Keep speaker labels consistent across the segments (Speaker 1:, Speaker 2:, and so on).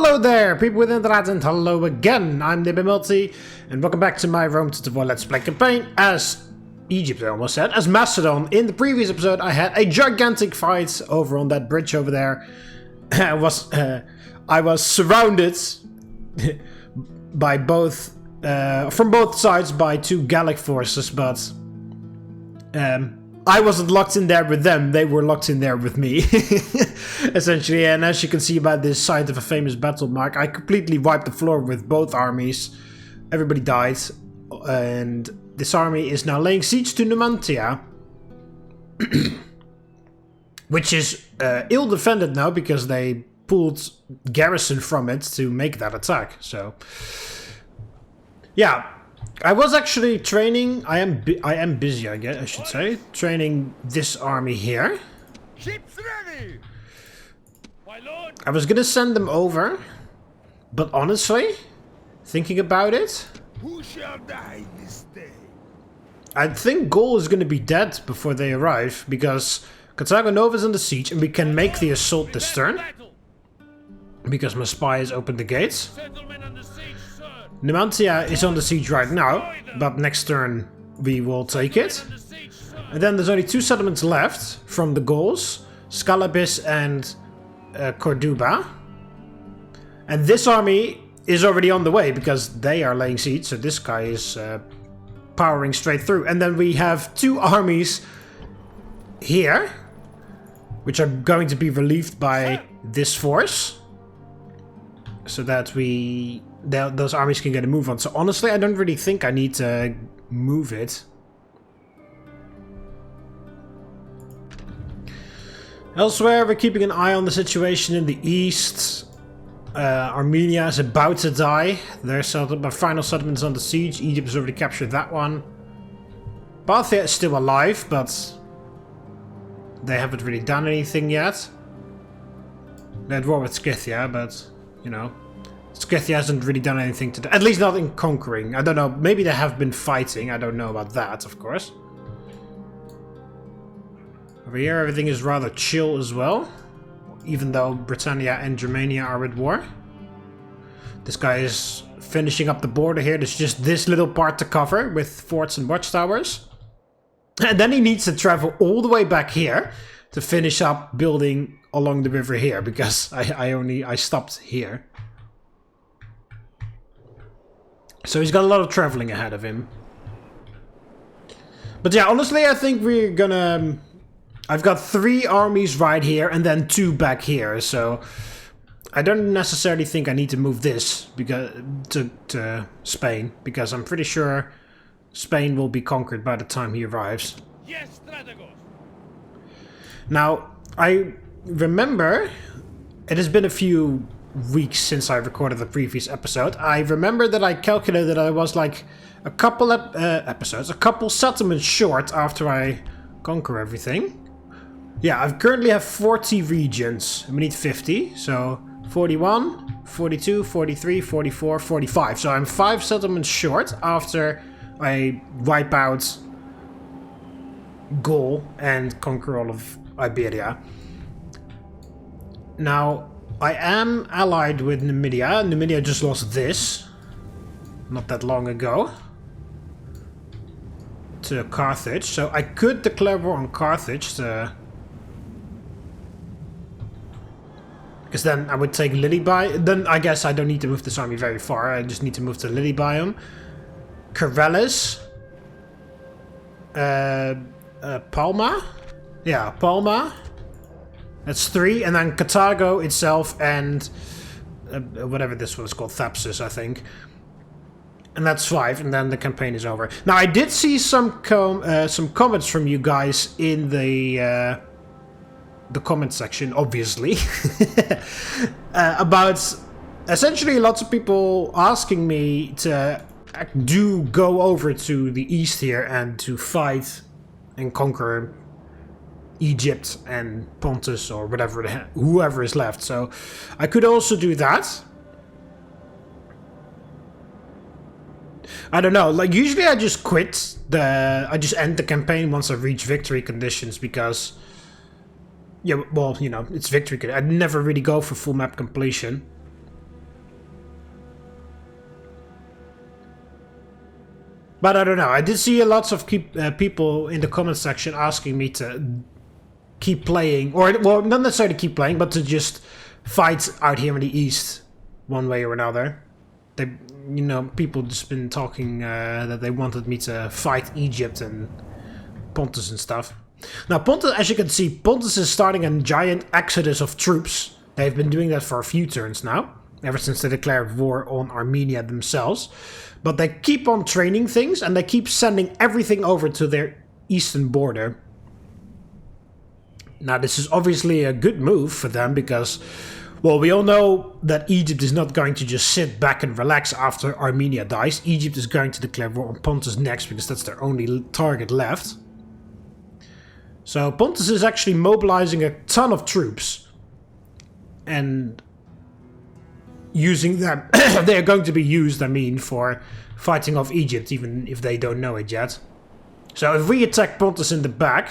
Speaker 1: Hello there, people with internet, and hello again. I'm TheMBmulti, and welcome back to my Rome to the Let's Play campaign as Egypt, I almost said, as Macedon. In the previous episode, I had a gigantic fight over on that bridge over there. I was surrounded by both, from both sides by two Gallic forces, but I wasn't locked in there with them, they were locked in there with me, essentially. And as you can see by this site of a famous battle mark, I completely wiped the floor with both armies. Everybody died, and this army is now laying siege to Numantia, which is ill-defended now because they pulled garrison from it to make that attack. So, yeah. I was actually training, I am busy, I guess I should say, training this army here.
Speaker 2: Ships ready. My lord.
Speaker 1: I was gonna send them over, but honestly, thinking about it,
Speaker 2: Who shall die this day?
Speaker 1: I think Gaul is gonna be dead before they arrive, because Carthago Nova is under siege and we can make the assault this turn, because my spy has opened the gates. Numantia is on the siege right now, but next turn we will take it. And then there's only two settlements left from the Gauls, Scalabis and Corduba. And this army is already on the way because they are laying siege, so this guy is powering straight through. And then we have two armies here, which are going to be relieved by this force, so that those armies can get a move on. So honestly, I don't really think I need to move it. Elsewhere, we're keeping an eye on the situation in the east. Armenia is about to die. Their final settlement is under siege. Egypt has already captured that one. Parthia is still alive, but they haven't really done anything yet. They had war with Scythia, but, you know, Scythia hasn't really done anything to... At least not in conquering. I don't know. Maybe they have been fighting. I don't know about that, of course. Over here, everything is rather chill as well. Even though Britannia and Germania are at war. This guy is finishing up the border here. There's just this little part to cover with forts and watchtowers. And then he needs to travel all the way back here to finish up building along the river here. Because I stopped here. So he's got a lot of traveling ahead of him. But yeah, honestly, I think we're gonna... I've got 3 armies right here and then 2 back here. So I don't necessarily think I need to move this because to Spain. Because I'm pretty sure Spain will be conquered by the time he arrives.
Speaker 2: Yes, strategos.
Speaker 1: Now, I remember... It has been a few weeks since I recorded the previous episode. I remember that I calculated that I was like a couple episodes, a couple settlements short after I conquer everything. Yeah, I currently have 40 regions. We need 50, so 41, 42, 43, 44, 45. So I'm 5 settlements short after I wipe out Gaul and conquer all of Iberia. Now, I am allied with Numidia. Numidia just lost this not that long ago to Carthage. So I could declare war on Carthage to... Because then I would take Lilybaeum. Then I guess I don't need to move this army very far. I just need to move to Lilybaeum. Corellis. Palma? Yeah, Palma. That's 3, and then Carthago itself and whatever this one is called, Thapsus, I think. And that's 5, and then the campaign is over. Now, I did see some comments from you guys in the comment section, obviously, about essentially lots of people asking me to go over to the east here and to fight and conquer Egypt and Pontus or whatever, whoever is left. So I could also do that. I don't know, like usually I just I just end the campaign once I reach victory conditions because Yeah, well, you know, it's victory. I'd never really go for full map completion. But I don't know. I did see lots of people in the comment section asking me to keep playing, or well, not necessarily keep playing, but to just fight out here in the east, one way or another. They, you know, people just been talking that they wanted me to fight Egypt and Pontus and stuff. Now, Pontus, as you can see, Pontus is starting a giant exodus of troops. They've been doing that for a few turns now, ever since they declared war on Armenia themselves. But they keep on training things, and they keep sending everything over to their eastern border. Now, this is obviously a good move for them because, well, we all know that Egypt is not going to just sit back and relax after Armenia dies. Egypt is going to declare war on Pontus next because that's their only target left. So Pontus is actually mobilizing a ton of troops and using them. They are going to be used, I mean, for fighting off Egypt, even if they don't know it yet. So if we attack Pontus in the back,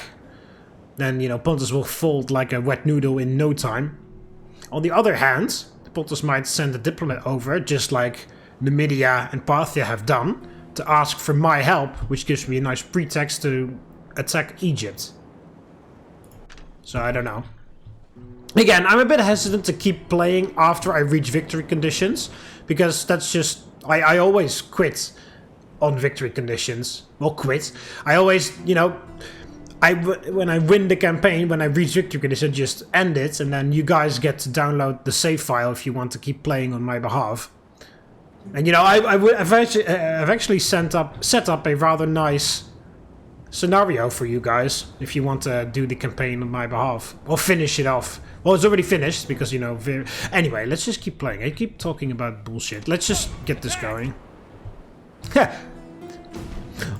Speaker 1: then, you know, Pontus will fold like a wet noodle in no time. On the other hand, Pontus might send a diplomat over, just like Numidia and Parthia have done, to ask for my help, which gives me a nice pretext to attack Egypt. So I don't know. Again, I'm a bit hesitant to keep playing after I reach victory conditions, because that's just... I always quit on victory conditions. Well, quit. I always, you know... when I win the campaign, when I reach victory conditions, I just end it, and then you guys get to download the save file if you want to keep playing on my behalf. And you know, I've actually set up a rather nice scenario for you guys if you want to do the campaign on my behalf, or finish it off. Well, it's already finished because, you know, anyway, let's just keep playing. I keep talking about bullshit. Let's just get this going.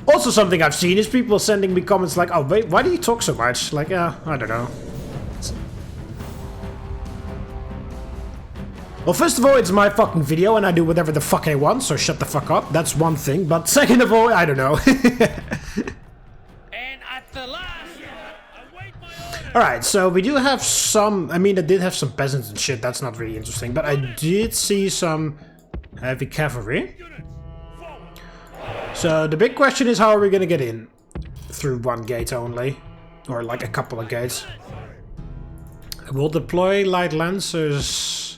Speaker 1: Also, something I've seen is people sending me comments like, oh, wait, why do you talk so much? Like, I don't know. Well, first of all, it's my fucking video and I do whatever the fuck I want, so shut the fuck up. That's one thing. But second of all, I don't know.
Speaker 2: And at the last, await my order.
Speaker 1: Alright, so we do have some... I mean, I did have some peasants and shit. That's not really interesting. But I did see some heavy cavalry. So the big question is, how are we going to get in? Through one gate only. Or like a couple of gates. I will deploy light lancers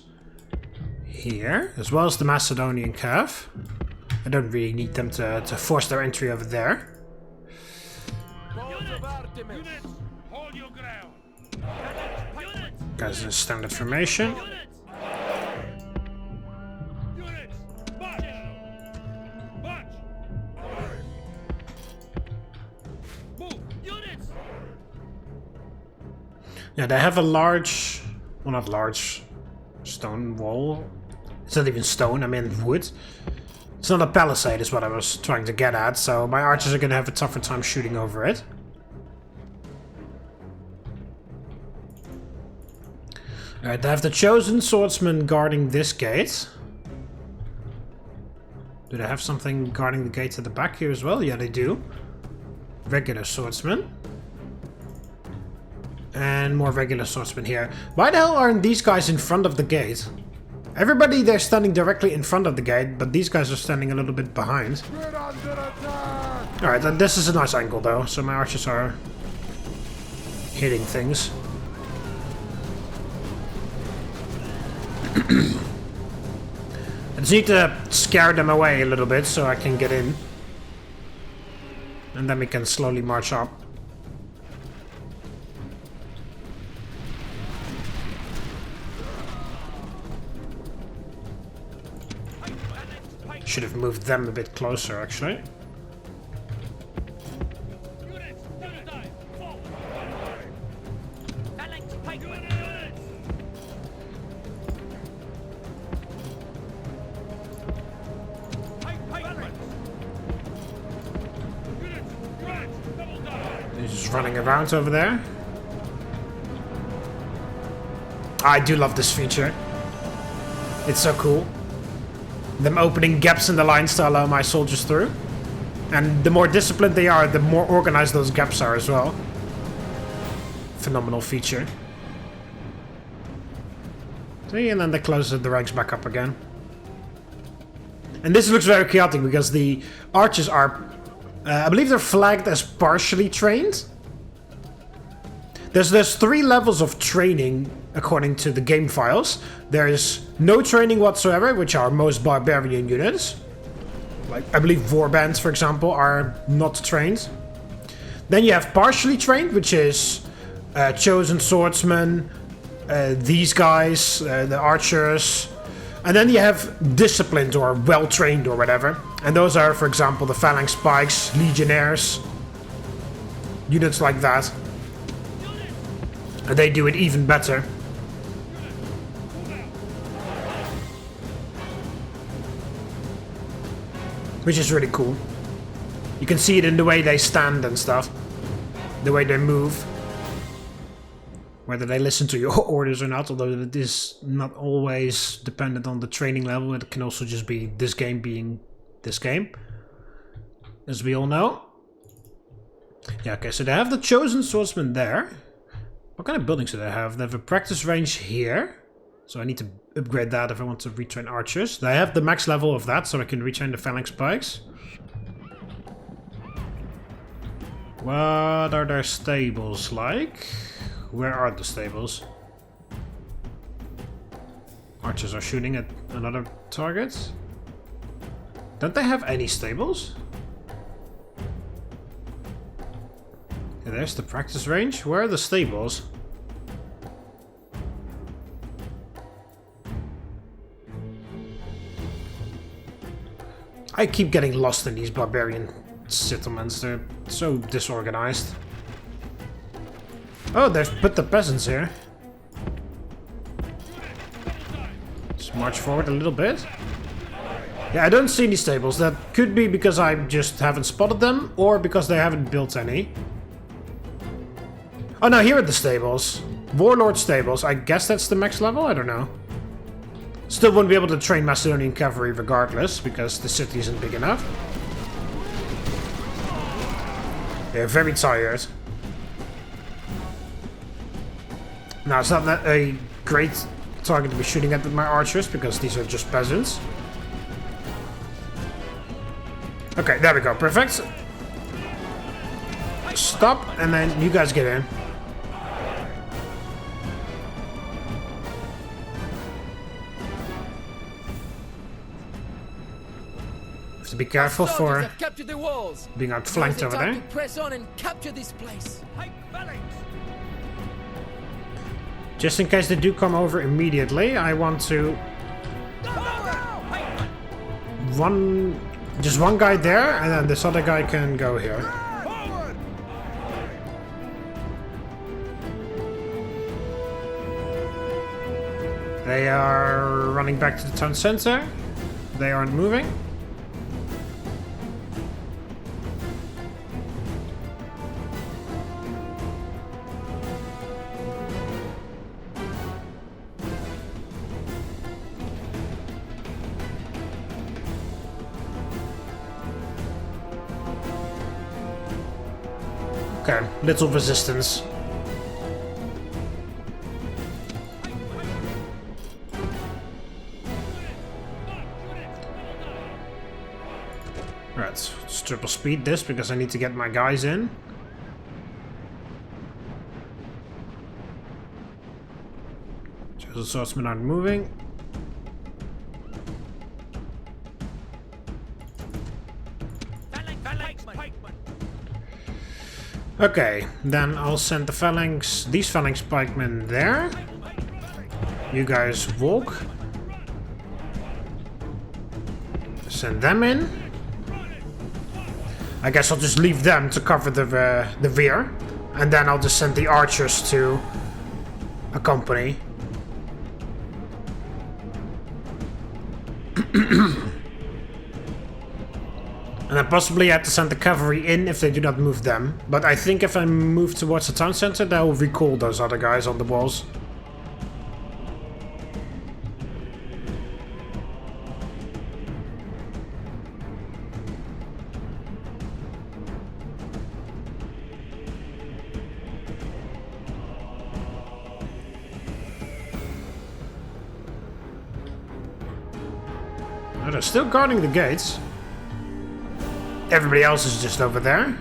Speaker 1: here, as well as the Macedonian Cav. I don't really need them to force their entry over there.
Speaker 2: Units, hold your ground.
Speaker 1: Guys in standard formation.
Speaker 2: Units, march. March. Move. Units.
Speaker 1: Yeah, they have a large... Well, not large... stone wall. It's not even stone, I mean wood. It's not a palisade is what I was trying to get at, so my archers are going to have a tougher time shooting over it. Alright, they have the chosen swordsman guarding this gate. Do they have something guarding the gate at the back here as well? Yeah, they do. Regular swordsman. And more regular swordsmen here. Why the hell aren't these guys in front of the gate? Everybody there standing directly in front of the gate, but these guys are standing a little bit behind. Alright, this is a nice angle though, so my archers are hitting things. I just need to scare them away a little bit so I can get in. And then we can slowly march up. Should have moved them a bit closer, actually.
Speaker 2: Units, dive. Forward. Phalanx, pike. Units. Units, grant, double dive.
Speaker 1: He's just running around over there. I do love this feature. It's so cool. Them opening gaps in the lines to allow my soldiers through. And the more disciplined they are, the more organized those gaps are as well. Phenomenal feature. See, and then they close the ranks back up again. And this looks very chaotic because the archers are I believe they're flagged as partially trained. There's 3 levels of training according to the game files. There's no training whatsoever, which are most barbarian units. Like, I believe warbands, for example, are not trained. Then you have partially trained, which is chosen swordsmen, these guys, the archers. And then you have disciplined or well-trained or whatever. And those are, for example, the phalanx spikes, legionnaires, units like that. And they do it even better. Which is really cool. You can see it in the way they stand and stuff. The way they move. Whether they listen to your orders or not, although it is not always dependent on the training level. It can also just be this game being this game. As we all know. Yeah, okay, so they have the chosen swordsman there. What kind of buildings do they have? They have a practice range here. So I need to upgrade that if I want to retrain archers. They have the max level of that, so I can retrain the phalanx spikes. What are their stables like? Where are the stables? Archers are shooting at another target. Don't they have any stables? Yeah, there's the practice range. Where are the stables? I keep getting lost in these barbarian settlements. They're so disorganized. Oh, they've put the peasants here. Let's march forward a little bit. Yeah, I don't see any stables. That could be because I just haven't spotted them, or because they haven't built any. Oh no, here are the stables. Warlord stables. I guess that's the max level? I don't know. Still wouldn't be able to train Macedonian cavalry regardless, because the city isn't big enough. They're very tired. Now, it's not that a great target to be shooting at with my archers, because these are just peasants. Okay, there we go. Perfect. Stop, and then you guys get in. Have to be careful for being outflanked over there.
Speaker 3: Press on and capture this place.
Speaker 1: Just in case they do come over immediately, I want to... Just one guy there, and then this other guy can go here. They are running back to the town center. They aren't moving. Okay, little resistance. Right, let's triple speed this because I need to get my guys in. Chosen swordsmen aren't moving. Okay, then I'll send the phalanx, these phalanx pikemen there. You guys walk. Send them in. I guess I'll just leave them to cover the rear. And then I'll just send the archers to accompany. And I possibly have to send the cavalry in if they do not move them. But I think if I move towards the town center, they'll recall those other guys on the walls. Oh, they're still guarding the gates. Everybody else is just over there.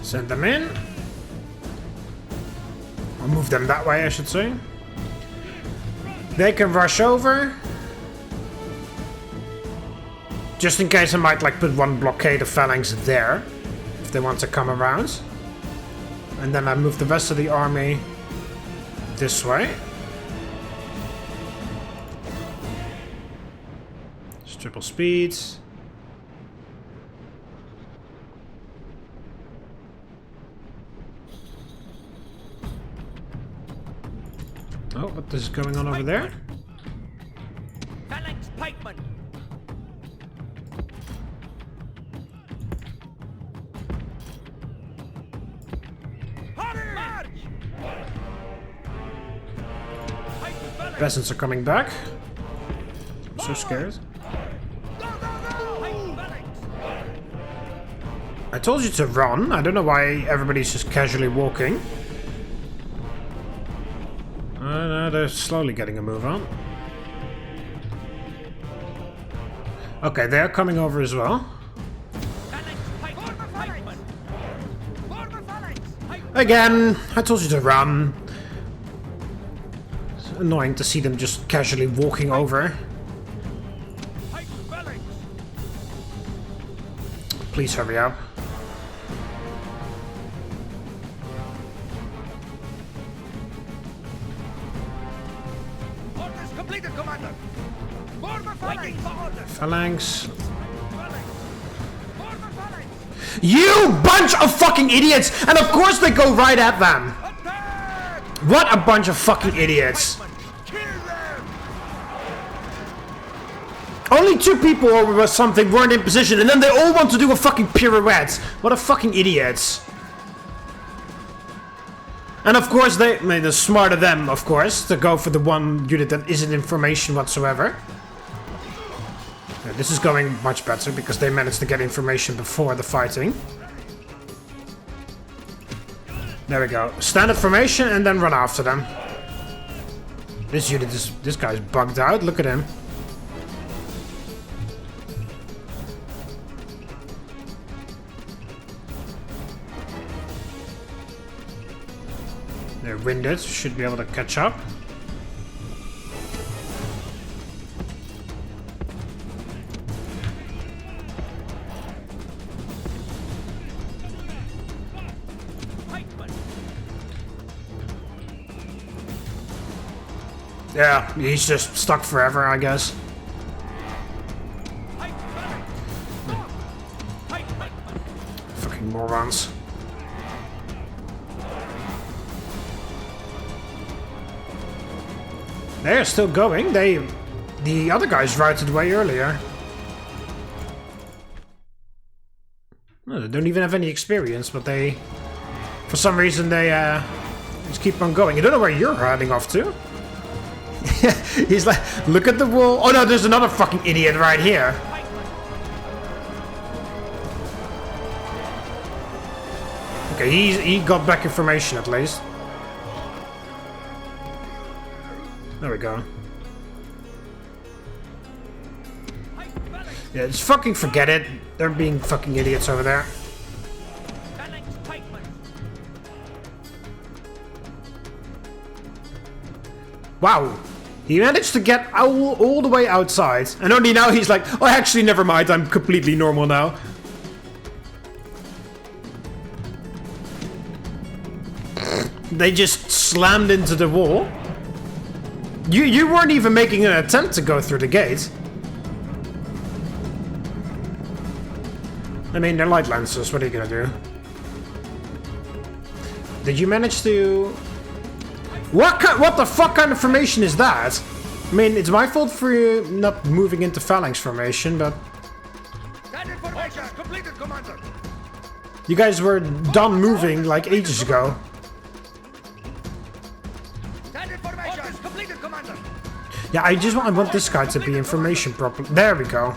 Speaker 1: Send them in. I'll move them that way, I should say. They can rush over. Just in case I might like put one blockade of phalanx there. If they want to come around. And then I move the rest of the army this way. Just triple speeds. Oh, what is going on over there?
Speaker 3: Phalanx pikeman.
Speaker 1: Peasants are coming back. I'm so scared. I told you to run. I don't know why everybody's just casually walking. No, they're slowly getting a move on. Okay, they're coming over as well. Again, I told you to run. It's annoying to see them just casually walking over. Please hurry up. Phalanx. You bunch of fucking idiots! And of course they go right at them! What a bunch of fucking idiots! Only 2 people or something weren't in position and then they all want to do a fucking pirouette! What a fucking idiots! And of course they made the smart of them, of course, to go for the one unit that isn't in formation whatsoever. This is going much better because they managed to get information before the fighting. There we go. Standard formation and then run after them. This unit is... this guy's bugged out. Look at him. They're winded. Should be able to catch up. Yeah, he's just stuck forever, I guess. Fucking morons. They're still going. The other guys routed way earlier. No, they don't even have any experience, but they... for some reason they just keep on going. I don't know where you're heading off to. He's like, look at the wall. Oh no, there's another fucking idiot right here. Okay, he got back information at least. There we go. Yeah, just fucking forget it. They're being fucking idiots over there. Wow. He managed to get all the way outside. And only now he's like, oh, actually, never mind. I'm completely normal now. They just slammed into the wall. You weren't even making an attempt to go through the gate. I mean, they're light lancers. What are you gonna do? Did you manage to... What the fuck kind of formation is that? I mean, it's my fault for you not moving into phalanx formation, but... you guys were done moving like ages ago. Yeah, I want this guy to be information properly. There we go.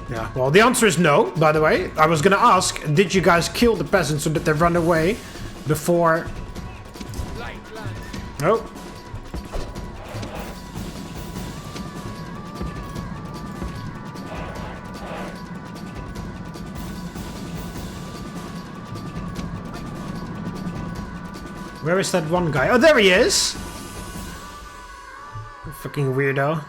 Speaker 1: Yeah, well, the answer is no, by the way. I was gonna ask, did you guys kill the peasants or did they run away before... No. Where is that one guy? Oh, there he is! Fucking weirdo.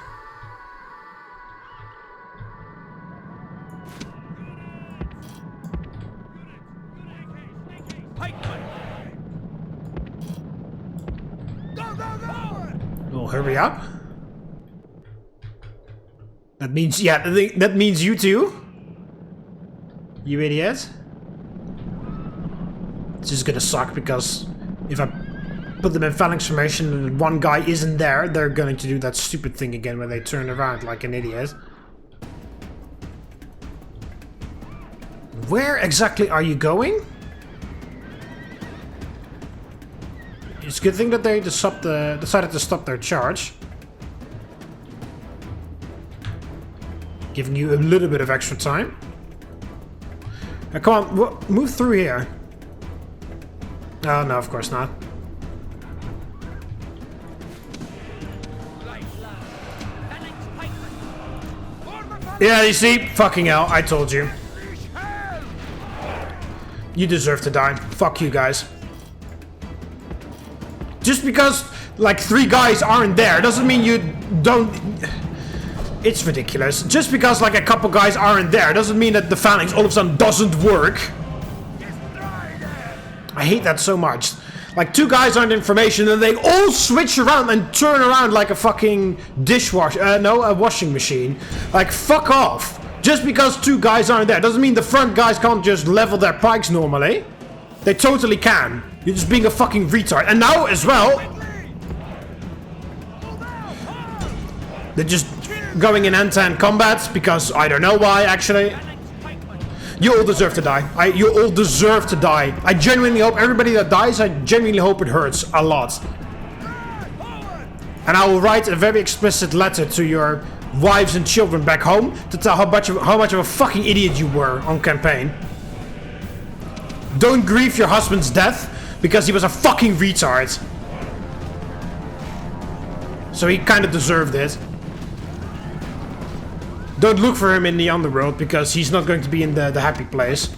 Speaker 1: Oh, hurry up. That means, yeah, that means you too. You idiot. This is gonna suck because if I put them in phalanx formation and one guy isn't there, they're going to do that stupid thing again where they turn around like an idiot. Where exactly are you going? It's a good thing that they decided to stop their charge. Giving you a little bit of extra time. Now, come on, move through here. Oh, no, of course not. Yeah, you see? Fucking hell, I told you. You deserve to die. Fuck you guys. Just because, like, 3 guys aren't there doesn't mean you don't... It's ridiculous. Just because, like, a couple guys aren't there doesn't mean that the phalanx all of a sudden doesn't work. I hate that so much. Like, 2 guys aren't information and they all switch around and turn around like a fucking dishwasher. No, a washing machine. Like, fuck off. Just because 2 guys aren't there doesn't mean the front guys can't just level their pikes normally. They totally can. You're just being a fucking retard. And now, as well, they're just going in hand-to-hand combat because I don't know why, actually. You all deserve to die. You all deserve to die. I genuinely hope everybody that dies, I genuinely hope it hurts a lot. And I will write a very explicit letter to your wives and children back home to tell how much of a fucking idiot you were on campaign. Don't grieve your husband's death because he was a fucking retard. So he kind of deserved it. Don't look for him in the underworld because he's not going to be in the happy place.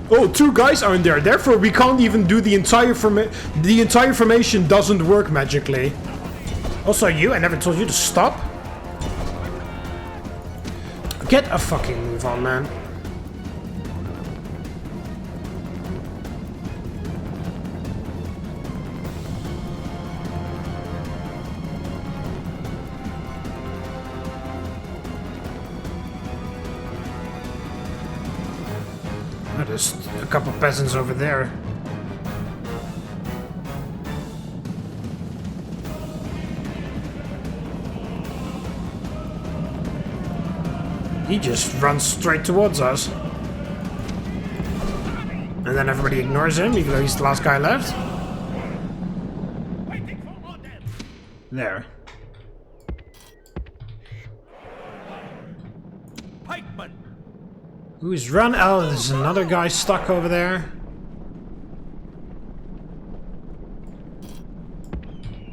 Speaker 1: Oh, 2 guys aren't there, therefore we can't even do the entire formation doesn't work magically. Also you, I never told you to stop. Get a fucking move on, man. Oh, there's a couple peasants over there. He just runs straight towards us. And then everybody ignores him, even though he's the last guy left. There. Who's run? Oh, there's another guy stuck over there.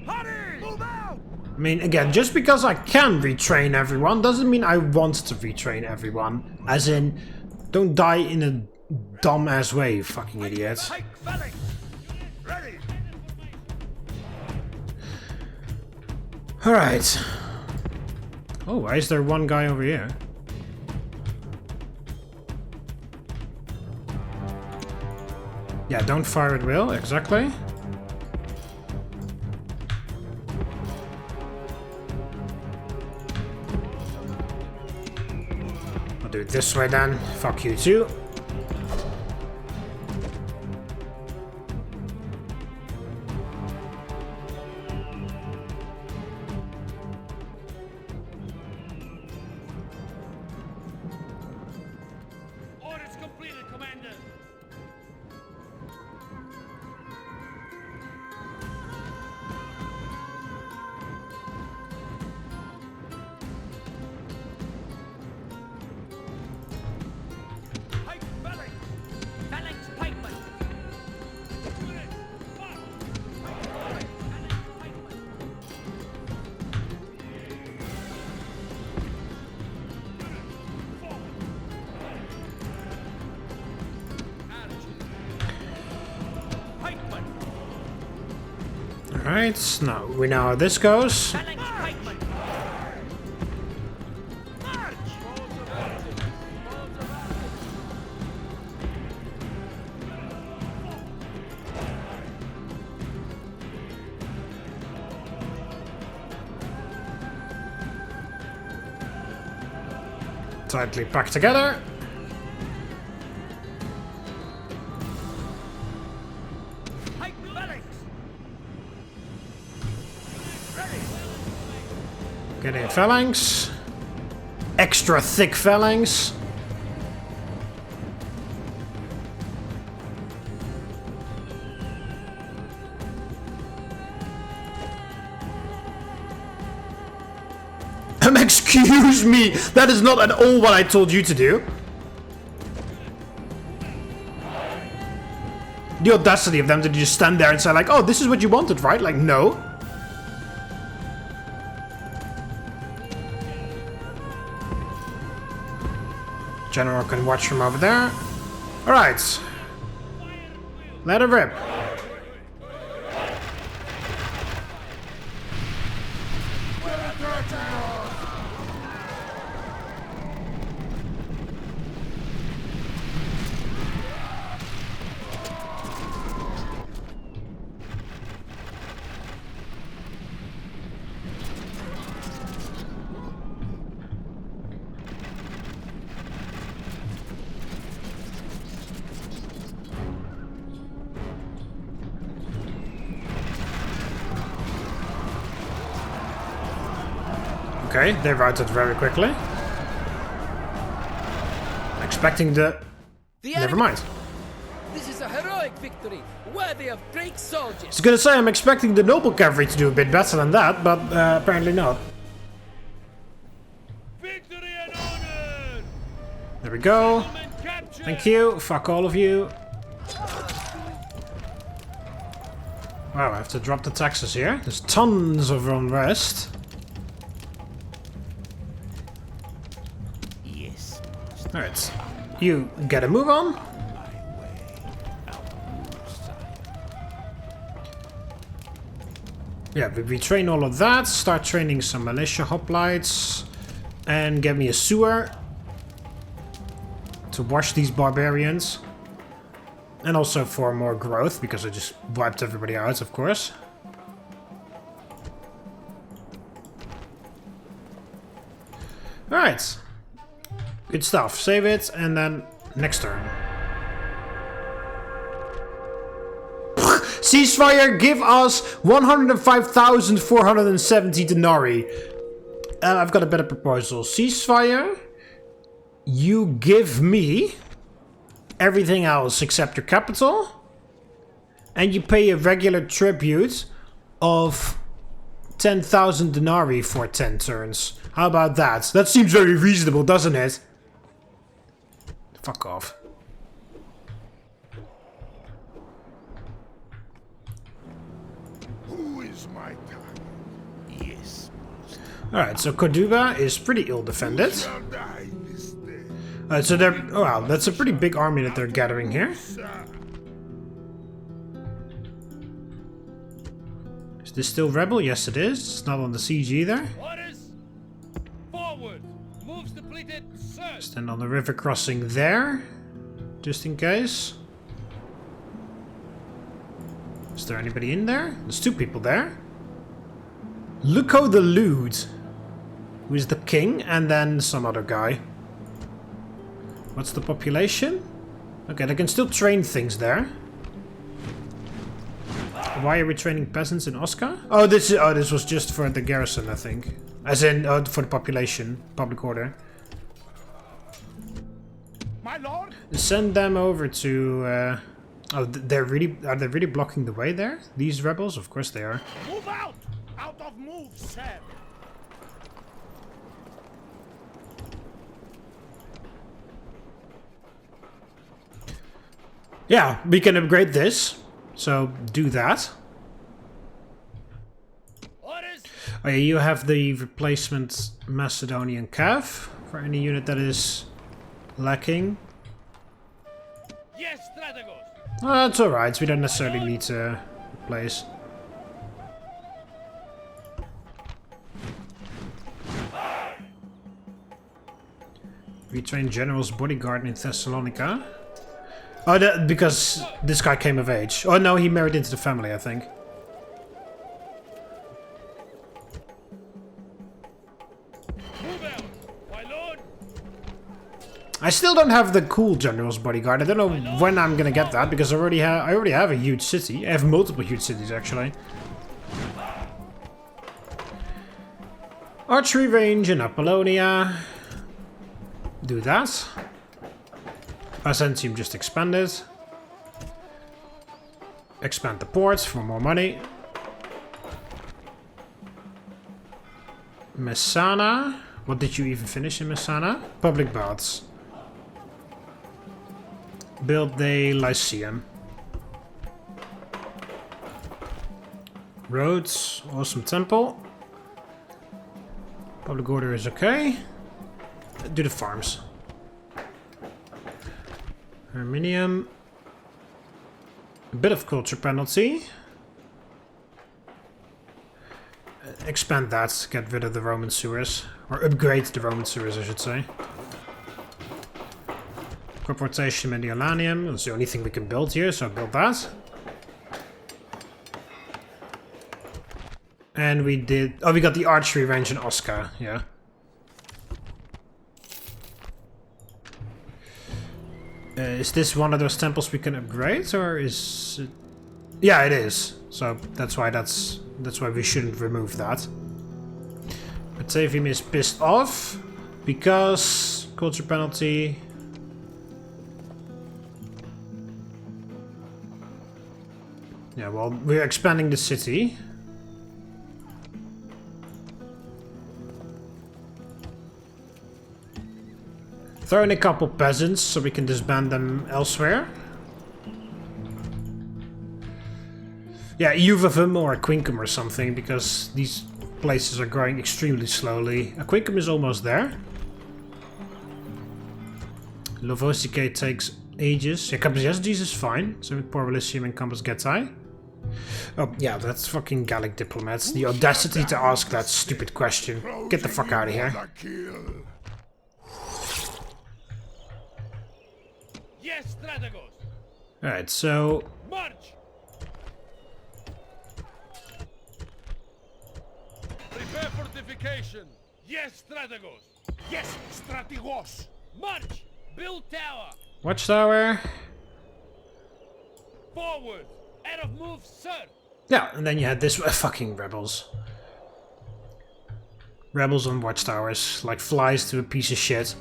Speaker 1: I mean, again, just because I can retrain everyone doesn't mean I want to retrain everyone. As in, don't die in a dumb-ass way, you fucking idiots. Alright. Oh, why is there one guy over here? Yeah, don't fire at will, exactly. I'll do it this way then. Fuck you too.
Speaker 2: Orders completed, Commander.
Speaker 1: Alright, now we know how this goes. Tightly packed together. Getting phalanx. Extra thick phalanx. Excuse me! That is not at all what I told you to do. The audacity of them to just stand there and say like, oh, this is what you wanted, right? Like, no. General can watch from over there. Alright. Let it rip. Okay, they routed very quickly. Expecting the never mind.
Speaker 3: This is a heroic victory, worthy of great soldiers.
Speaker 1: I was gonna say I'm expecting the noble cavalry to do a bit better than that, but apparently not.
Speaker 2: Victory and honor!
Speaker 1: There we go.
Speaker 2: Rome and capture!
Speaker 1: Thank you. Fuck all of you. Wow, I have to drop the taxes here. There's tons of unrest. Alright, you get a move on. Yeah, we train all of that, start training some militia hoplites, and get me a sewer to wash these barbarians. And also for more growth, because I just wiped everybody out, of course. Alright. Good stuff. Save it, and then next turn. Ceasefire, give us 105,470 denarii. I've got a better proposal. Ceasefire, you give me everything else except your capital, and you pay a regular tribute of 10,000 denarii for 10 turns. How about that? That seems very reasonable, doesn't it? Fuck off.
Speaker 4: Who is my target? Yes.
Speaker 1: Alright, so Corduba is pretty ill defended.
Speaker 4: Shall die this day.
Speaker 1: So they're... Oh wow, that's a pretty big army that they're gathering here.
Speaker 4: Sir.
Speaker 1: Is this still rebel? Yes it is. It's not on the siege either.
Speaker 2: Orders! Forward! Moves depleted, search!
Speaker 1: Stand on the river crossing there. Just in case. Is there anybody in there? There's two people there. Luco the Lewd, who is the king, and then some other guy. What's the population? Okay, they can still train things there. Why are we training peasants in Oscar? Oh, this was just for the garrison, I think. As in, for the population, public order.
Speaker 4: My lord?
Speaker 1: Send them over to. Oh, are they really blocking the way there? These rebels, of course they are.
Speaker 4: Move out! Out of move, sir!
Speaker 1: Yeah, we can upgrade this. So do that.
Speaker 2: Orders!
Speaker 1: Oh yeah, you have the replacement Macedonian Cav for any unit that is lacking.
Speaker 2: Yes, strategos!
Speaker 1: Oh, that's alright, we don't necessarily need to replace. We trained General's bodyguard in Thessalonica. Oh, because this guy came of age. Oh no, he married into the family, I think.
Speaker 2: Move out, my lord.
Speaker 1: I still don't have the cool General's bodyguard. I don't know when I'm gonna get that because I already have a huge city. I have multiple huge cities actually. Archery range in Apollonia. Do that. Byzantium just expanded. Expand the ports for more money. Messana. What did you even finish in Messana? Public baths. Build the Lyceum. Roads. Awesome temple. Public order is okay. Do the farms. Arminium. A bit of culture penalty. Expand that. Get rid of the Roman sewers. Or upgrade the Roman sewers, I should say. Corporation Mediolanium. That's the only thing we can build here, so build that. And we did... Oh, we got the archery range in Osca, yeah. Is this one of those temples we can upgrade, or is it... Yeah, it is. So that's why we shouldn't remove that. Batavium is pissed off because culture penalty. Yeah, well, we're expanding the city. Throw in a couple peasants so we can disband them elsewhere. Yeah, Uvavum or Aquincum or something, because these places are growing extremely slowly. Aquincum is almost there. Lovosice takes ages. Yeah, Capasiastes is fine. So with Porvalisium and Campus Getae. Oh, yeah, that's fucking Gallic diplomats. The audacity to ask that stupid question. Get the fuck out of here.
Speaker 2: Yes, Strategos.
Speaker 1: Alright, so...
Speaker 2: March. Prepare fortification. Yes, Strategos.
Speaker 4: Yes, strategos.
Speaker 2: March. Build tower.
Speaker 1: Watchtower.
Speaker 2: Forward. Out of move, sir.
Speaker 1: Yeah, and then you had this fucking rebels. Rebels on watchtowers, like flies to a piece of shit.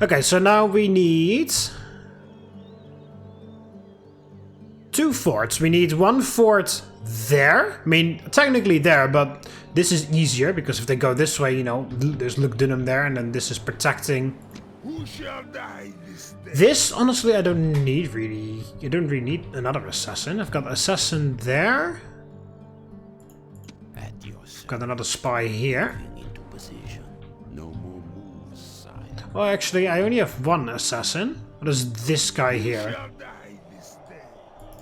Speaker 1: Okay, so now we need 2 forts. We need 1 fort there. I mean, technically there, but this is easier because if they go this way, you know, there's Lugdunum there, and then this is protecting.
Speaker 4: Who shall die this day?
Speaker 1: This, honestly, I don't need really. You don't really need another assassin. I've got assassin there. I've got another spy here. Well, actually, I only have 1 assassin. There's this guy here.
Speaker 4: Shall die this day?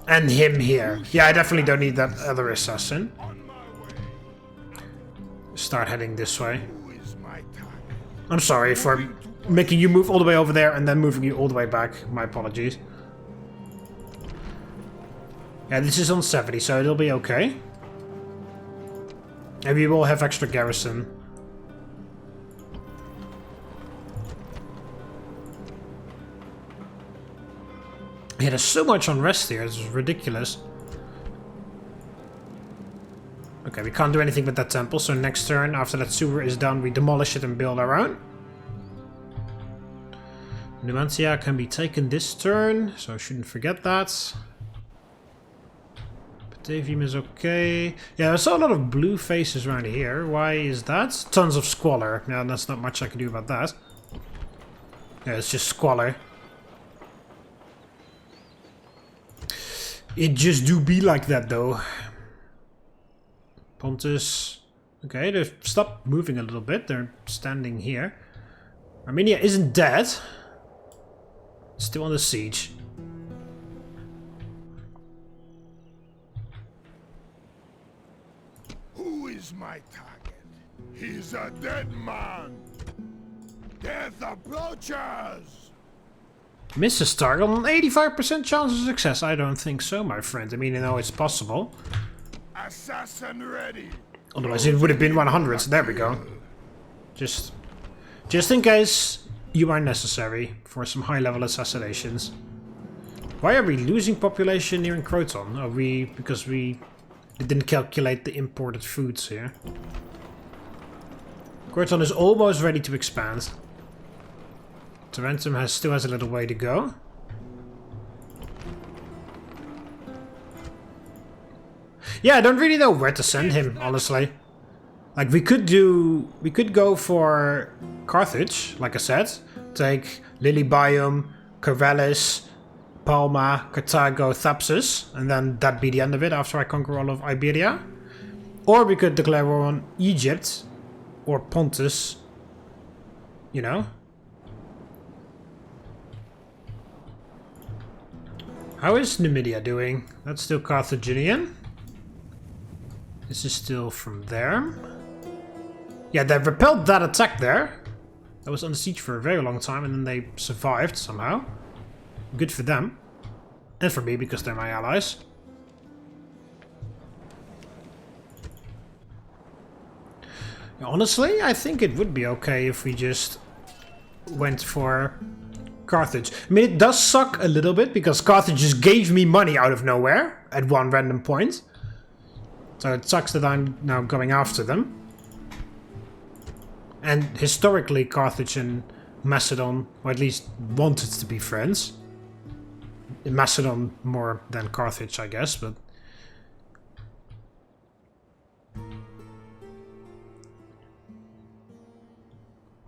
Speaker 1: And him here. Yeah, I definitely don't need that other assassin.
Speaker 4: On my way.
Speaker 1: Start heading this way.
Speaker 4: Who is my target?
Speaker 1: I'm sorry for making you move all the way over there and then moving you all the way back. My apologies. Yeah, this is on 70, so it'll be okay. And we will have extra garrison. Yeah, there's so much unrest here, it's ridiculous. Okay, we can't do anything with that temple, so next turn, after that sewer is done, we demolish it and build our own. Numantia can be taken this turn, so I shouldn't forget that. Batavium is okay. Yeah, I saw a lot of blue faces around here. Why is that? Tons of squalor. Yeah, that's not much I can do about that. Yeah, it's just squalor. It just do be like that, though. Pontus. Okay, they've stopped moving a little bit. They're standing here. Armenia isn't dead. Still under siege.
Speaker 4: Who is my target? He's a dead man. Death approaches!
Speaker 1: Misses target on an 85% chance of success. I don't think so, my friend. I mean, you know, it's possible.
Speaker 4: Assassin ready!
Speaker 1: Otherwise it would have been 100. There we go. Just in case you are necessary for some high-level assassinations. Why are we losing population here in Croton? Are we... because we didn't calculate the imported foods here. Croton is almost ready to expand. Tarentum still has a little way to go. Yeah, I don't really know where to send him, honestly. Like, we could go for Carthage, like I said. Take Lilybaeum, Corvallis, Palma, Carthago, Thapsus, and then that'd be the end of it after I conquer all of Iberia. Or we could declare war on Egypt, or Pontus, you know. How is Numidia doing? That's still Carthaginian. This is still from there. Yeah, they repelled that attack there. That was under siege for a very long time, and then they survived somehow. Good for them. And for me, because they're my allies. Yeah, honestly, I think it would be okay if we just went for Carthage. I mean, it does suck a little bit, because Carthage just gave me money out of nowhere at one random point. So it sucks that I'm now going after them. And historically, Carthage and Macedon, or at least wanted to be friends. Macedon more than Carthage, I guess, but...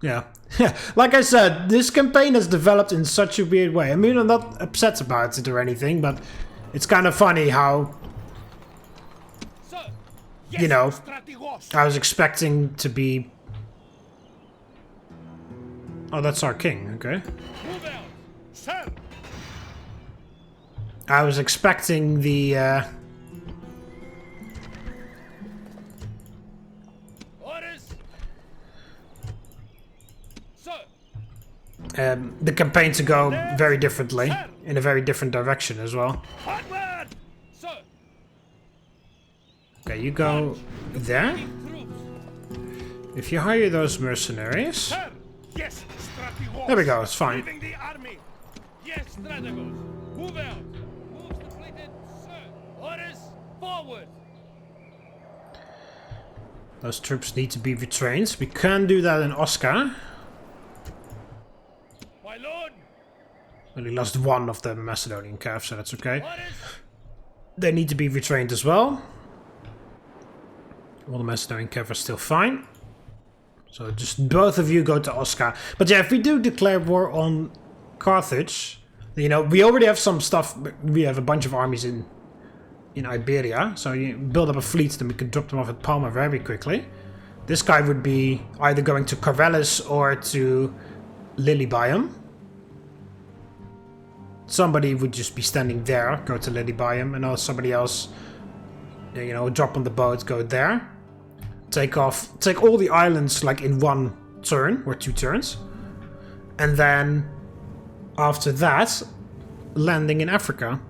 Speaker 1: yeah. Like I said, this campaign has developed in such a weird way. I mean, I'm not upset about it or anything, but it's kind of funny how... you know, I was expecting to be... oh, that's our king, okay. I was expecting the, the campaign to go very differently, in a very different direction as well. Okay, you go there. If you hire those mercenaries... there we go, it's fine.
Speaker 2: Yes, Strategos. Move out. Moves completed, sir. Orders, forward.
Speaker 1: Those troops need to be retrained. We can do that in Oscar.
Speaker 2: My lord.
Speaker 1: Only lost one of the Macedonian calves, so that's okay.
Speaker 2: Orders.
Speaker 1: They need to be retrained as well. All the Macedonian calves are still fine. So just both of you go to Oscar. But yeah, if we do declare war on Carthage, you know, we already have some stuff. We have a bunch of armies in Iberia, so you build up a fleet, then we can drop them off at Palma very quickly. This guy would be either going to Corvallis or to Lilybaeum. Somebody would just be standing there, go to Lilybaeum, and somebody else, you know, drop on the boat, go there. Take all the islands like in one turn, or 2 turns. And then, after that, landing in Africa.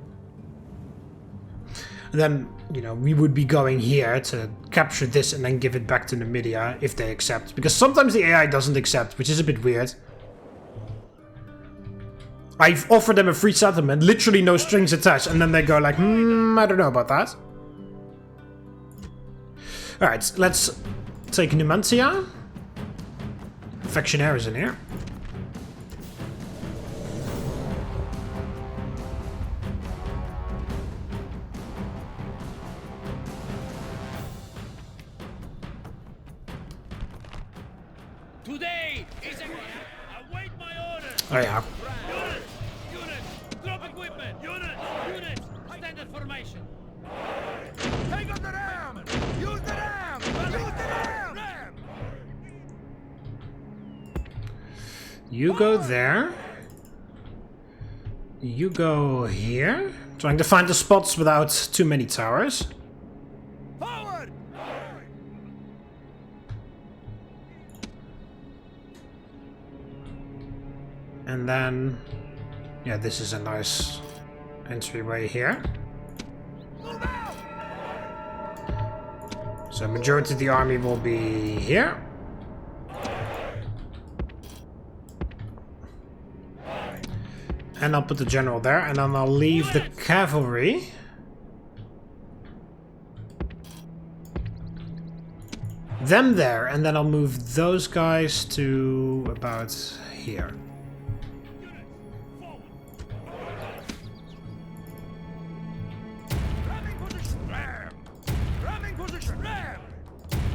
Speaker 1: And then, you know, we would be going here to capture this and then give it back to Numidia if they accept. Because sometimes the AI doesn't accept, which is a bit weird. I've offered them a free settlement, literally no strings attached, and then they go like, I don't know about that. Alright, let's take Numantia. Factionaires in here.
Speaker 2: Today is a... await my orders.
Speaker 1: Oh yeah.
Speaker 2: Units, drop equipment. Units, standard formation.
Speaker 4: Take up the ram! Use the ram! Use the ram!
Speaker 1: You go there. You go here. Trying to find the spots without too many towers.
Speaker 4: Forward!
Speaker 1: And then, yeah, this is a nice entryway here. So majority of the army will be here. And I'll put the general there, and then I'll leave the cavalry. Them there, and then I'll move those guys to about here.
Speaker 4: Ramming position. Ram. Ramming position. Ram.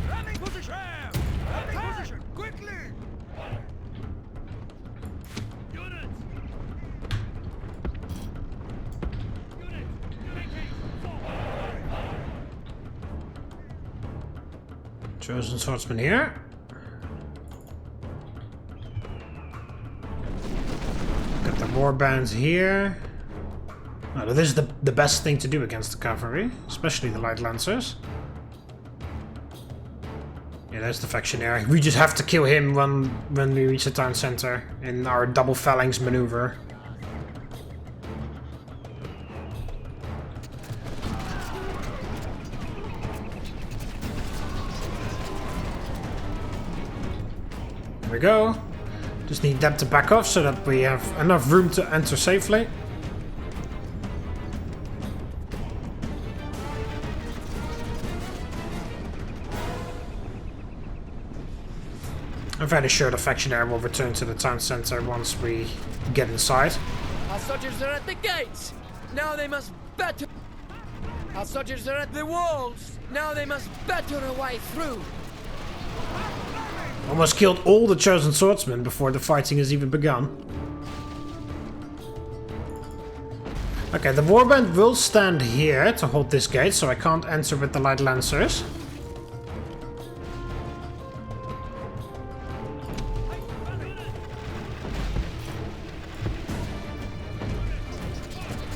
Speaker 4: Ramming position. Ram. Ramming position. Quickly.
Speaker 2: Units! Units! Making forward!
Speaker 1: Chosen swordsman here. Got the war bands here. Oh, this is the best thing to do against the cavalry, especially the light lancers. Yeah, there's the factionary. We just have to kill him when we reach the town center in our double phalanx maneuver. There we go. Just need them to back off so that we have enough room to enter safely. I'm fairly sure the factionary will return to the town center once we get inside.
Speaker 3: Our soldiers are at the gates. Now they must batter. Our soldiers are at the walls. Now they must batter a way through.
Speaker 1: Almost killed all the chosen swordsmen before the fighting has even begun. Okay, the warband will stand here to hold this gate, so I can't enter with the light lancers.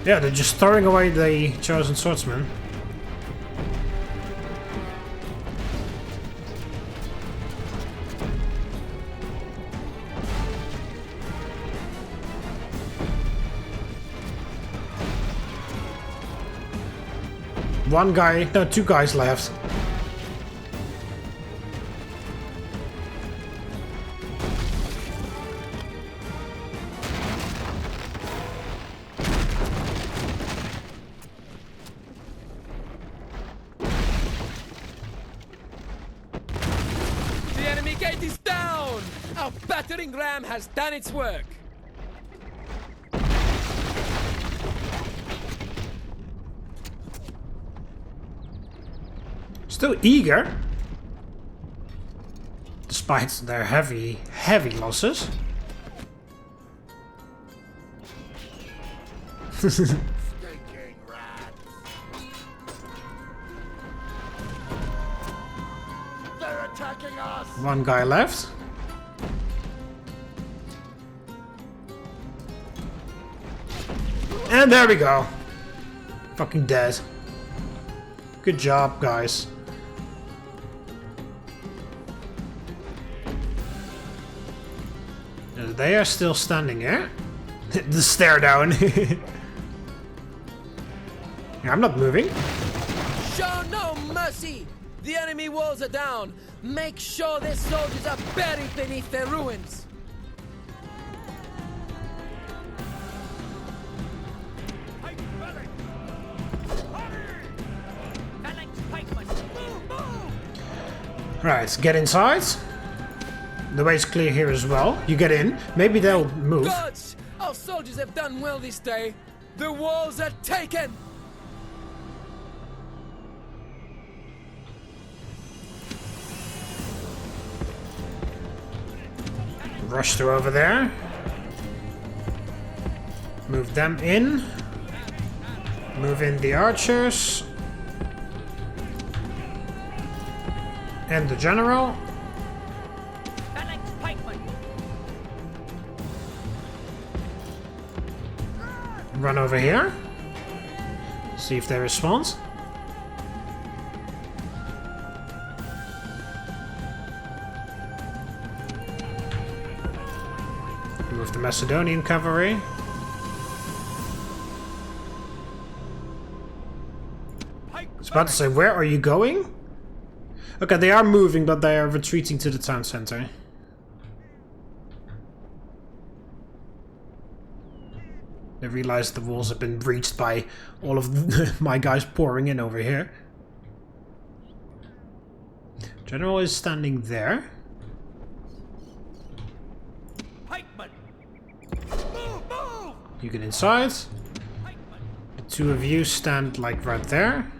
Speaker 1: Yeah, they're just throwing away the chosen swordsman. One guy, no, two guys left.
Speaker 3: The enemy gate is down. Our battering ram has done its work.
Speaker 1: Still eager, despite their heavy losses.
Speaker 4: Stinking rat. They're attacking us.
Speaker 1: One guy left. And there we go. Fucking dead. Good job, guys. They are still standing here. The stare down. Yeah, I'm not moving.
Speaker 3: Show no mercy. The enemy walls are down. Make sure their soldiers are buried beneath their ruins.
Speaker 1: Right, get inside. The way's clear here as well. You get in. Maybe they'll move.
Speaker 3: Gods! Our soldiers have done well this day. The walls are taken.
Speaker 1: Rush through over there. Move them in. Move in the archers. And the general. Run over here. See if they respond. Move the Macedonian cavalry. I was about to say, where are you going? Okay, they are moving, but they are retreating to the town center. They realize the walls have been breached by all of my guys pouring in over here. General is standing there. You get inside. The two of you stand like right there.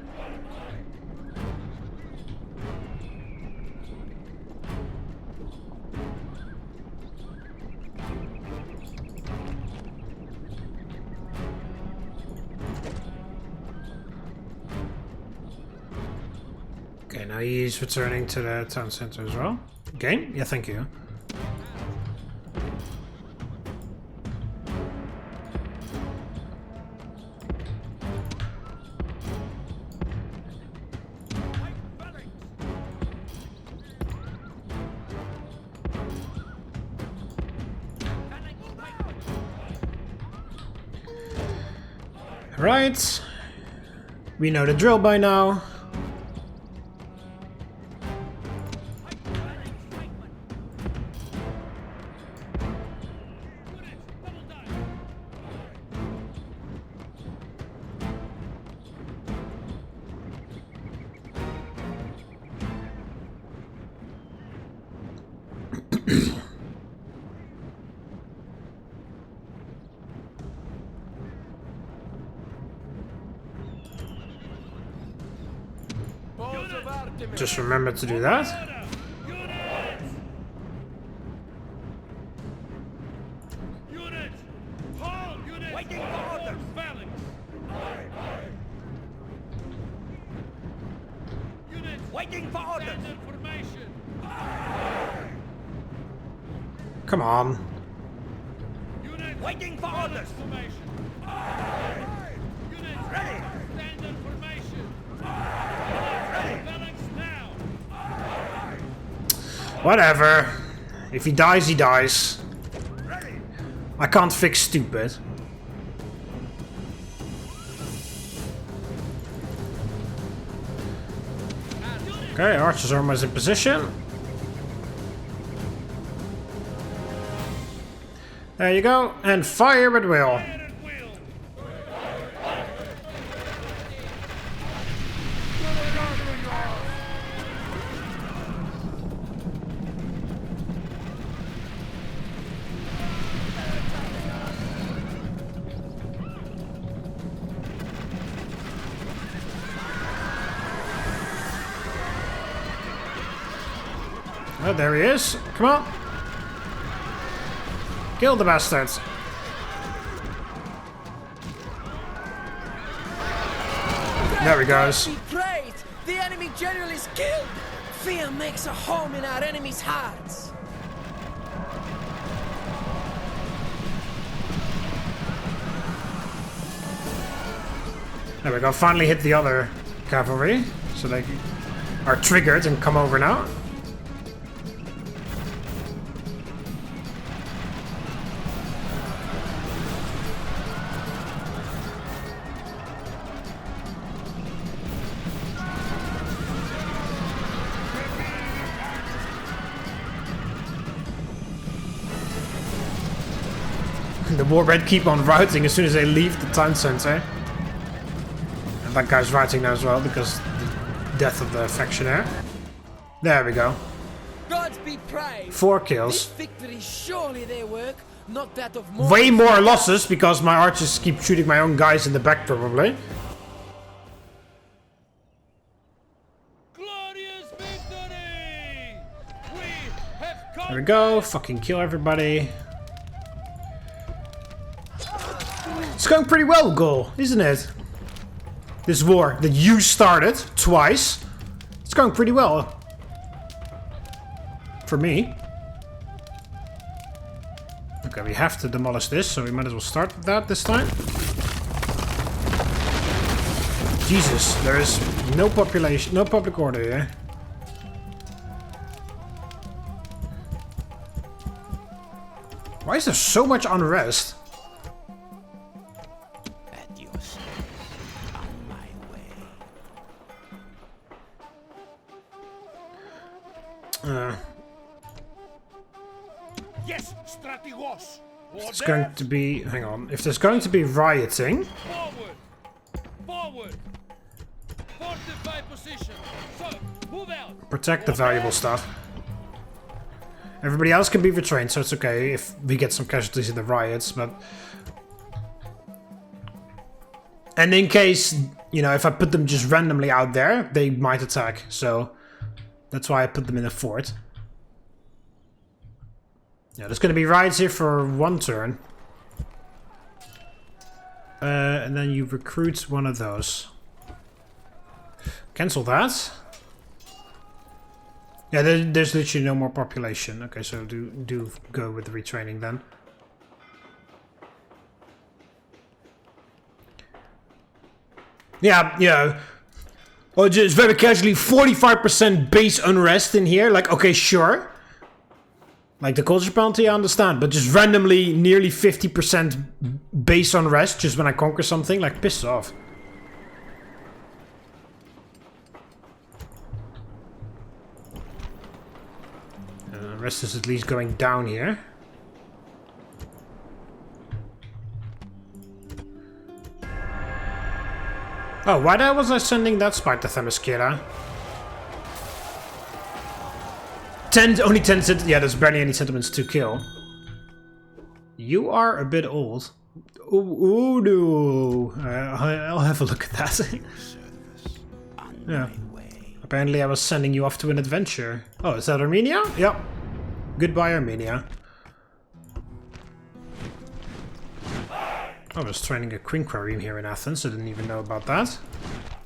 Speaker 1: Okay, now he's returning to the town center as well. Game? Yeah, thank you. Right. We know the drill by now. Just remember to do that.
Speaker 2: Unit! Hold! Unit! Waiting for orders! Phalanx! Unit! Waiting for orders! Standard formation!
Speaker 1: Come on.
Speaker 2: Unit! Waiting for orders! Formation! Unit! Ready! Standard formation! Phalanx now!
Speaker 1: Whatever. If he dies, he dies. I can't fix stupid. Okay, archers are almost in position. There you go, and fire at will. Oh, there he is. Come on. Kill the bastards. There he goes.
Speaker 3: Be praised! The enemy general is killed! Fear makes a home in our enemies' hearts!
Speaker 1: There we go. Finally hit the other cavalry. So they are triggered and come over now. The war red keep on routing as soon as they leave the town center. And that guy's routing now as well because the death of the factionaire. There we go.
Speaker 3: Gods be praised!
Speaker 1: 4
Speaker 3: This
Speaker 1: kills.
Speaker 3: victory is surely their work, not that of more.
Speaker 1: Way more losses because my archers keep shooting my own guys in the back probably.
Speaker 2: Glorious victory! We have
Speaker 1: There we go. Fucking kill everybody. It's going pretty well, Gaul, isn't it? This war that you started twice. It's going pretty well. For me. Okay, we have to demolish this, so we might as well start with that this time. Jesus, there is no population, no public order here. Why is there so much unrest?
Speaker 4: At your service, on my way.
Speaker 2: Yes, strategos.
Speaker 1: It's going to be... Hang on. If there's going to be rioting...
Speaker 2: Forward. Forward. Fortify position. So, move out.
Speaker 1: Protect the valuable stuff. Everybody else can be retrained, so it's okay if we get some casualties in the riots, but... And in case, you know, if I put them just randomly out there, they might attack, so... That's why I put them in a fort. Yeah, there's gonna be riots here for one turn. And then you recruit one of those. Cancel that. Yeah, there's literally no more population. Okay, so do go with the retraining then. Yeah. Oh, just very casually, 45% base unrest in here. Like, okay, sure. Like, the culture penalty, I understand. But just randomly, nearly 50% base unrest just when I conquer something. Like, piss off. Rest is at least going down here. Oh, why was I sending that spy to Themyscira? Only 10 sentiments. Yeah, there's barely any sentiments to kill. You are a bit old. Ooh, no. I'll have a look at that. Yeah. Apparently I was sending you off to an adventure. Oh, is that Armenia? Yep. Goodbye, Armenia. I was training a quinquereme here in Athens. I didn't even know about that.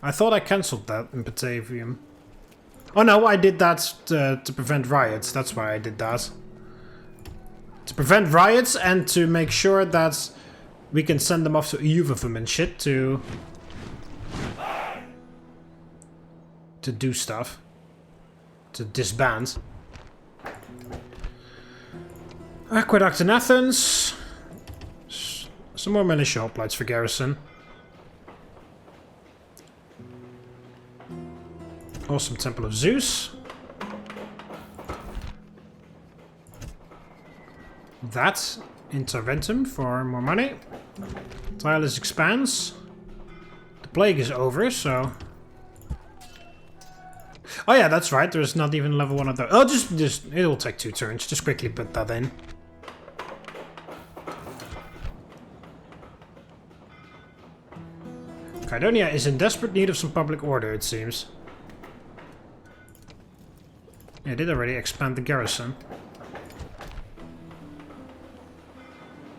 Speaker 1: I thought I cancelled that in Batavium. Oh no, I did that to prevent riots. That's why I did that. To prevent riots and to make sure that we can send them off to Uvavum and shit to do stuff. To disband. Aqueduct in Athens. Some more militia hoplites for garrison. Awesome Temple of Zeus. That. Interventum for more money. Tireless expands. The plague is over, so... Oh yeah, that's right. There's not even level 1 of those. Oh, just it'll take 2 turns. Just quickly put that in. Kydonia is in desperate need of some public order, it seems. Yeah, I did already expand the garrison.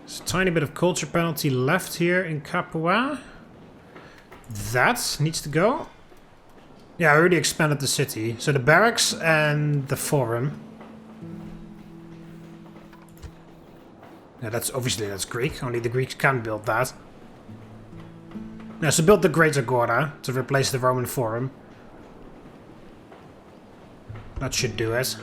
Speaker 1: There's a tiny bit of culture penalty left here in Capua. That needs to go. Yeah, I already expanded the city. So the barracks and the forum. Yeah, that's Greek. Only the Greeks can build that. Yeah, so build the Great Agora to replace the Roman Forum. That should do it.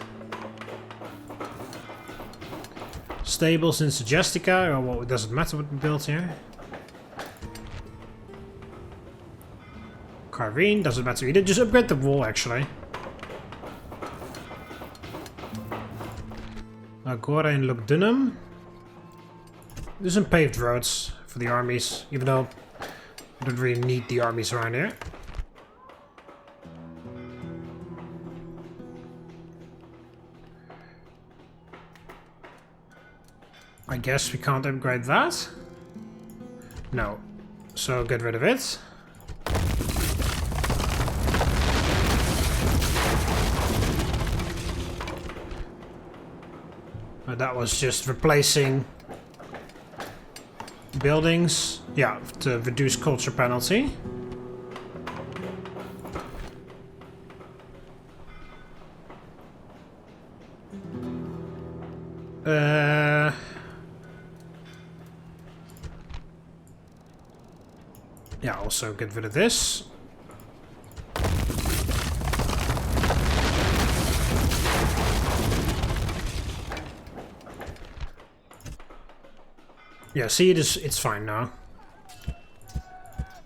Speaker 1: Stables in Segestica. Oh, well, it doesn't matter what we build here. Carvine, doesn't matter either. Just upgrade the wall, actually. Agora in Lugdunum. There's some paved roads for the armies, even though I don't really need the armies around here. I guess we can't upgrade that. No. So get rid of it. That was just replacing buildings. Yeah, to reduce culture penalty. Yeah, also get rid of this. Yeah, see, it's fine now.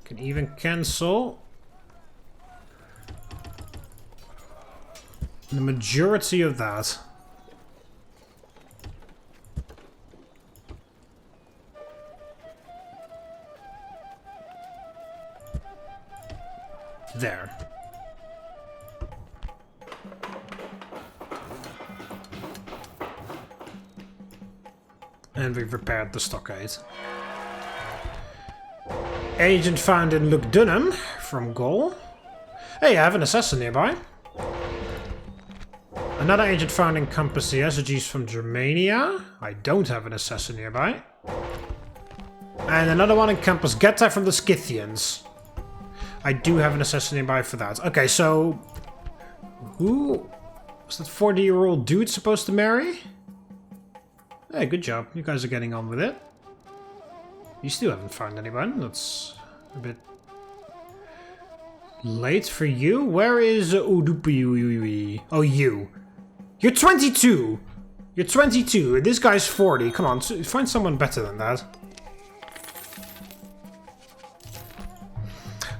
Speaker 1: Can even cancel the majority of that. There. And we've repaired the stockade. Agent found in Lugdunum from Gaul. Hey, I have an assassin nearby. Another agent found in Campus Ezeges from Germania. I don't have an assassin nearby. And another one in Campus Geta from the Scythians. I do have an assassin nearby for that. Okay, so... Who was that 40-year-old dude supposed to marry? Hey, good job. You guys are getting on with it. You still haven't found anyone. That's a bit late for you. Where is Udupi? Oh, you. You're 22! You're 22. This guy's 40. Come on, find someone better than that.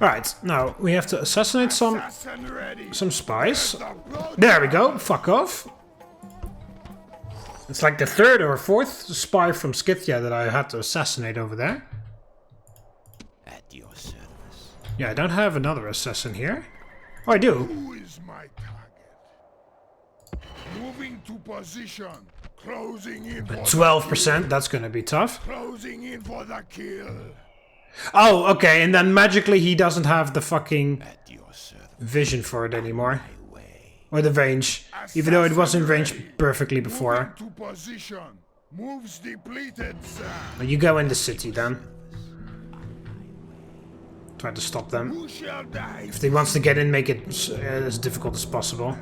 Speaker 1: Alright, now we have to assassinate some spies. There we go. Fuck off. It's like the third or fourth spy from Scythia that I had to assassinate over there.
Speaker 4: At your service.
Speaker 1: Yeah, I don't have another assassin here. Oh, I do.
Speaker 2: Who is my target? Moving to position. Closing in for
Speaker 1: 12%, that's gonna be tough.
Speaker 2: closing in for the kill.
Speaker 1: Oh, okay, and then magically he doesn't have the fucking
Speaker 4: At your service.
Speaker 1: vision for it anymore. Or the range. Even though it was in range perfectly before.
Speaker 2: Moving to position. Moves depleted, sir.
Speaker 1: Well, you go in the city then. Try to stop them.
Speaker 2: Who shall die?
Speaker 1: If he wants to get in, make it as difficult as possible.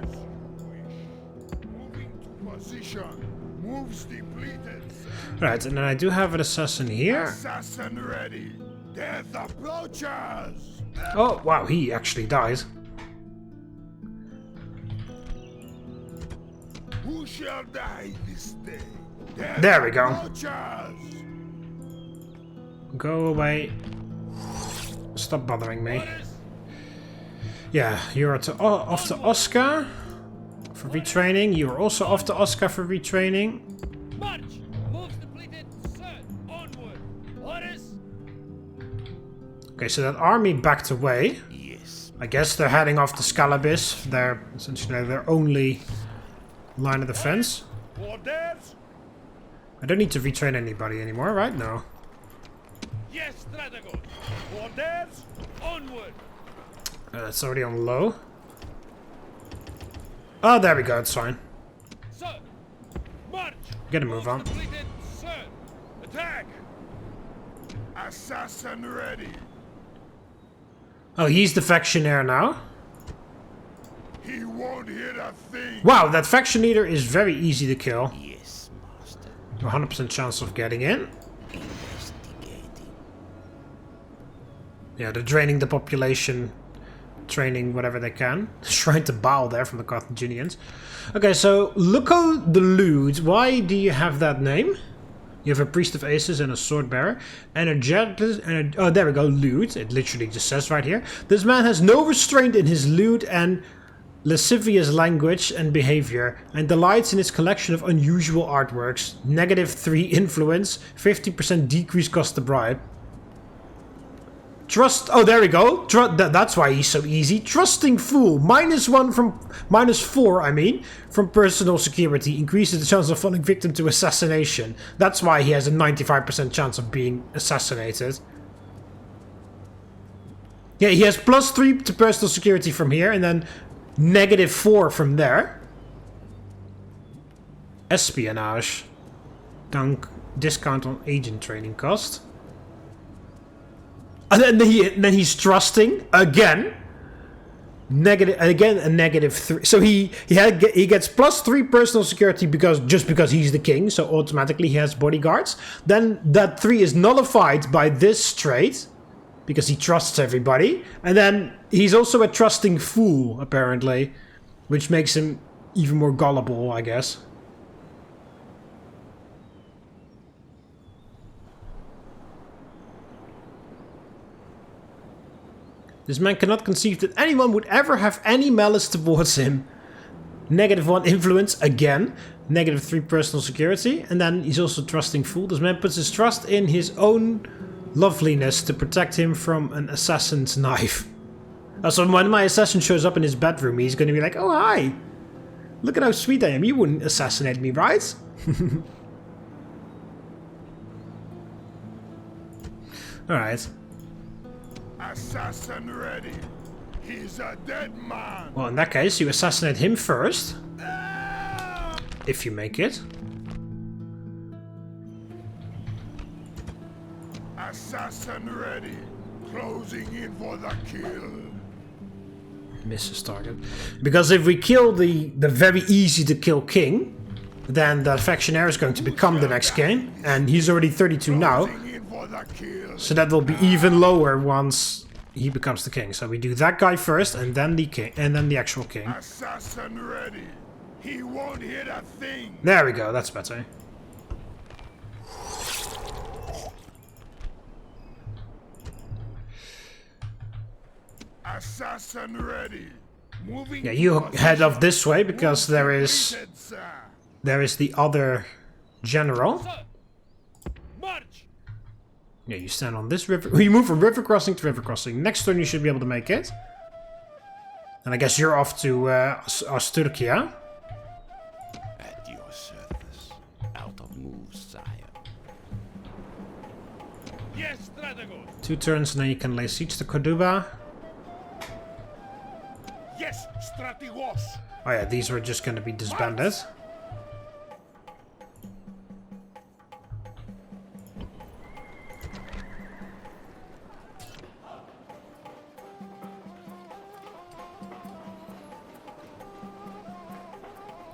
Speaker 2: Moving to position. Moves depleted, sir.
Speaker 1: Right, and then I do have an assassin here.
Speaker 2: Assassin ready. Death approaches.
Speaker 1: Oh, wow, he actually died.
Speaker 2: Who shall die this day? Death
Speaker 1: There we go.
Speaker 2: approaches.
Speaker 1: Go away. Stop bothering me. Yeah, you're off to Oscar for retraining. You're also off to Oscar for retraining.
Speaker 2: March! Moves depleted, sir. Onward. Orders.
Speaker 1: Okay, so that army backed away.
Speaker 4: Yes.
Speaker 1: I guess they're heading off to Scalabis. They're essentially their only line of defense.
Speaker 2: Orders.
Speaker 1: I don't need to retrain anybody anymore, right? No.
Speaker 2: Yes, Stratagos. Orders. Onward.
Speaker 1: It's already on low. Oh, there we go. It's fine.
Speaker 2: Sir. March.
Speaker 1: Get a move on.
Speaker 2: Depleted, sir. Attack. Assassin ready.
Speaker 1: Oh, he's the factionaire now.
Speaker 2: He won't hit a thing.
Speaker 1: Wow, that faction leader is very easy to kill.
Speaker 4: Yes, master.
Speaker 1: 100% chance of getting in.
Speaker 4: Investigating.
Speaker 1: Yeah, they're draining the population, training whatever they can. Shrine to Baal there from the Carthaginians. Okay, so Luco the Lewd. Why do you have that name? You have a priest of aces and a sword bearer. Oh, there we go, lewd. It literally just says right here. This man has no restraint in his lewd and lascivious language and behavior, and delights in his collection of unusual artworks. -3 influence, 50% decrease cost to bribe. Trust. Oh, there we go. That's why he's so easy. Trusting fool. -1 from -4. I mean, from personal security increases the chance of falling victim to assassination. That's why he has a 95% chance of being assassinated. Yeah, he has +3 to personal security from here, and then -4 from there. Espionage. Discount on agent training cost. And then he's trusting again. Again a -3. So he gets +3 personal security because he's the king. So automatically he has bodyguards. Then that 3 is nullified by this trait because he trusts everybody. And then he's also a trusting fool apparently, which makes him even more gullible, I guess. This man cannot conceive that anyone would ever have any malice towards him. -1 influence again. -3 personal security. And then he's also trusting fool. This man puts his trust in his own loveliness to protect him from an assassin's knife. So when my assassin shows up in his bedroom, he's going to be like, oh, hi. Look at how sweet I am. You wouldn't assassinate me, right? Alright.
Speaker 2: Assassin ready. He's a dead man.
Speaker 1: Well, in that case, you assassinate him first. If you make it.
Speaker 2: Assassin ready. Closing in for the kill.
Speaker 1: Misses target. Because if we kill the very easy to kill king, then that factionaire is going to become the next king. And he's already 32 now. So that will be even lower once he becomes the king. So we do that guy first, and then the king, and then the actual king.
Speaker 2: Assassin ready. He won't hit a thing.
Speaker 1: There we go. That's better.
Speaker 2: Assassin ready. Moving.
Speaker 1: Yeah, you head off this way because there is the other general.
Speaker 4: March!
Speaker 1: Yeah, you stand on this river. You move from river crossing to river crossing. Next turn you should be able to make it. And I guess you're off to Osturkia.
Speaker 5: At your service. Out of moves, sire.
Speaker 4: Yes, Stratego!
Speaker 1: 2 turns and then you can lay siege to Corduba.
Speaker 2: Yes, Strategos.
Speaker 1: Oh yeah, these were just going to be disbanded.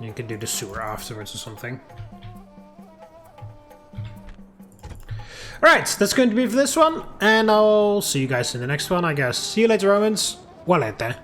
Speaker 1: You can do the sewer afterwards or something. Alright, that's going to be for this one. And I'll see you guys in the next one, I guess. See you later, Romans. Walete.